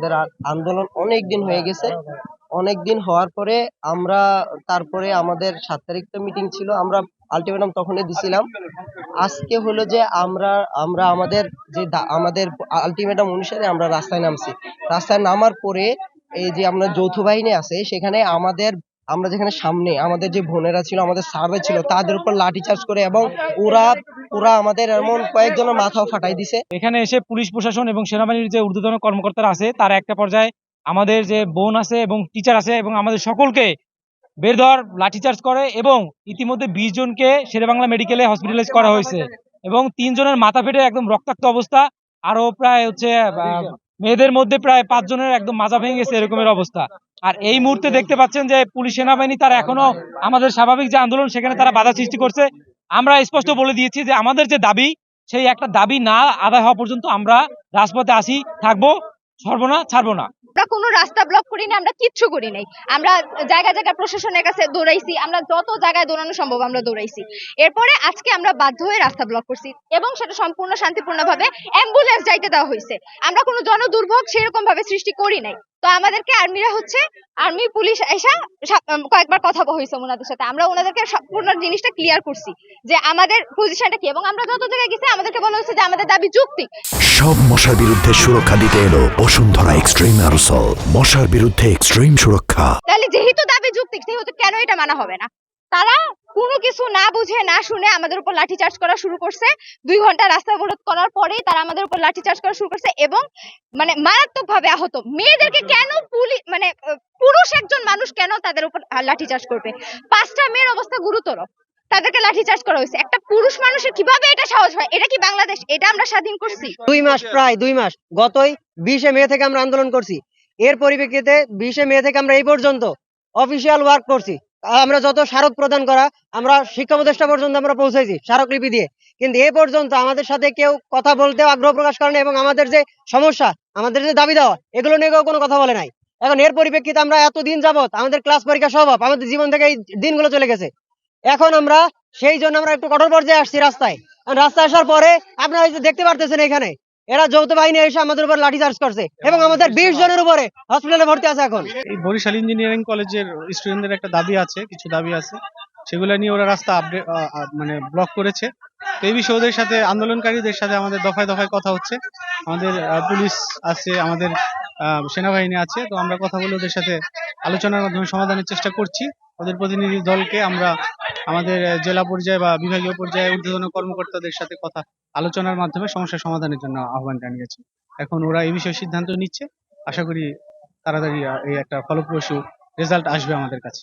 আমাদের আন্দোলন অনেক দিন হয়ে গেছে। অনেক দিন হওয়ার পরে আমরা তারপরে আমাদের 7 তারিখ তো মিটিং ছিল, আমরা আলটিমেটাম তখনই দিছিলাম। আজকে হলো যে আমরা আমরা আমাদের আমাদের আলটিমেটাম অনুসারে আমরা রাস্তায় নামছি। রাস্তায় নামার পরে এই যে আমরা যৌথ বাহিনী আছে সেখানে আমরা যেখানে সামনে আমাদের যে বোনেরা ছিল, আমাদের স্যাররা ছিল, তাদের উপর লাঠিচার্জ করে এবং ওরা ওরা আমাদের এমন কয়েকজনের মাথাও ফাটাই দিছে। এখানে এসে পুলিশ প্রশাসন এবং সেনাবাহিনীর যে ঊর্ধ্বতন কর্মকর্তারা আছে তারা একটা পর্যায়ে আমাদের যে বোন আছে এবং টিচার আছে এবং আমাদের সকলকে বেধড় লাঠিচার্জ করে এবং ইতিমধ্যে 20 জনকে শেরেবাংলা মেডিকেলে হসপিটালাইজ করা হয়েছে এবং 3 জনের মাথা ফেটে একদম রক্তাক্ত অবস্থা। আরো প্রায় মেয়েদের মধ্যে প্রায় 5 জনের একদম মাজা ভেঙে গেছে এরকমের অবস্থা। আর এই মুহূর্তে দেখতে পাচ্ছেন যে পুলিশ সেনাবাহিনী তারা এখনো আমাদের স্বাভাবিক যে আন্দোলন সেখানে তারা বাধা সৃষ্টি করছে। আমরা স্পষ্ট বলে দিয়েছি যে আমাদের যে দাবি সেই একটা দাবি না আদায় হওয়া পর্যন্ত আমরা রাজপথে আসি, থাকবো, ছাড়বো না। আমরা কোনো রাস্তা ব্লক করি না, আমরা কিচ্ছু করি নাই। আমরা জায়গায় জায়গায় প্রশাসনের কাছে দৌড়াইছি, আমরা যত জায়গায় দৌড়ানো সম্ভব আমরা দৌড়াইছি। এরপরে আজকে আমরা বাধ্য হয়ে রাস্তা ব্লক করছি এবং সেটা সম্পূর্ণ শান্তিপূর্ণভাবে অ্যাম্বুলেন্স যাইতে দেওয়া হয়েছে। আমরা কোনো জনদুর্ভোগ সেরকম ভাবে সৃষ্টি করি নাই। তো আমাদেরকে আর্মি পুলিশ এসে কয়েকবার কথা হয়েছে ওনাদের সাথে, আমরা ওনাদেরকে সম্পূর্ণ জিনিসটা ক্লিয়ার করছি যে আমাদের পজিশনটা কি, এবং আমরা যত জায়গায় গেছি আমাদেরকে বলা হয়েছে যে আমাদের দাবি যৌক্তিক। সব মশার বিরুদ্ধে সুরক্ষা দিতে এলো বসুন্ধরা এক্সট্রিম অ্যারোসল, মশার বিরুদ্ধে এক্সট্রিম সুরক্ষা। তাহলে যেহেতু দাবি যৌক্তিক সেহেতু কেন এটা মানা হবে না? তারা কোনো কিছু না বুঝে না শুনে আমাদের উপর লাঠিচার্জ করা শুরু করছে। 2 ঘন্টা রাস্তা অবরোধ করার পরেই তারা আমাদের উপর লাঠিচার্জ করা শুরু করছে এবং মারাত্মক ভাবে আহত মেয়েদেরকে কেন পুরুষ একজন মানুষ কেন তাদের উপর লাঠিচার্জ করবে? 5টা মেয়ের অবস্থা গুরুতর, তাদেরকে লাঠিচার্জ করা হয়েছে। একটা পুরুষ মানুষের কিভাবে এটা সাহস হয়? এটা কি বাংলাদেশ? এটা আমরা স্বাধীন করছি 2 মাস, প্রায় 2 মাস। গতই 20 মে থেকে আমরা আন্দোলন করছি। এর পরিপ্রেক্ষিতে 20 মে থেকে আমরা এই পর্যন্ত অফিসিয়াল ওয়ার্ক করছি। আমরা যত স্মারক প্রদান করা, আমরা শিক্ষা উপদেষ্টা পর্যন্ত আমরা পৌঁছেছি স্মারকলিপি দিয়ে, কিন্তু এ পর্যন্ত আমাদের সাথে কেউ কথা বলতেও আগ্রহ প্রকাশ করে না এবং আমাদের যে সমস্যা, আমাদের যে দাবি দেওয়া, এগুলো নিয়ে কোনো কথা বলে নাই। এখন এর পরিপ্রেক্ষিতে আমরা এতদিন যাবত আমাদের ক্লাস পরীক্ষা সব আমাদের জীবন থেকে এই দিনগুলো চলে গেছে। এখন আমরা সেই জন্য আমরা একটু কঠোর পর্যায়ে আসছি রাস্তায়। রাস্তায় আসার পরে আপনারা দেখতে পারতেছেন এখানে এরা যৌথ বাহিনী এসে আমাদের উপর লাঠিচার্জ করছে এবং আমাদের 20 জনের উপরে হসপিটালে ভর্তি আছে। এখন এই বরিশাল ইঞ্জিনিয়ারিং কলেজের স্টুডেন্টদের একটা দাবি আছে, কিছু দাবি আছে, সেগুলো নিয়ে ওরা রাস্তা ব্লক করেছে। তো এই বিষয়ে ওদের সাথে, আন্দোলনকারীদের সাথে আমাদের দফায় দফায় কথা হচ্ছে। আমাদের পুলিশ আছে, আমাদের সেনাবাহিনী আছে, তো আমরা কথা বলে ওদের সাথে আলোচনার মাধ্যমে সমাধানের চেষ্টা করছি। ওদের প্রতিনিধি দলকে আমরা আমাদের জেলা পর্যায়ে বা বিভাগীয় পর্যায়ে ঊর্ধ্বতন কর্মকর্তাদের সাথে আলোচনার মাধ্যমে সমস্যা সমাধানের জন্য আহ্বান জানিয়েছি। এখন ওরা এই বিষয়ে সিদ্ধান্ত নিচ্ছে। আশা করি তাড়াতাড়ি এই একটা ফলপ্রসূ রেজাল্ট আসবে আমাদের কাছে।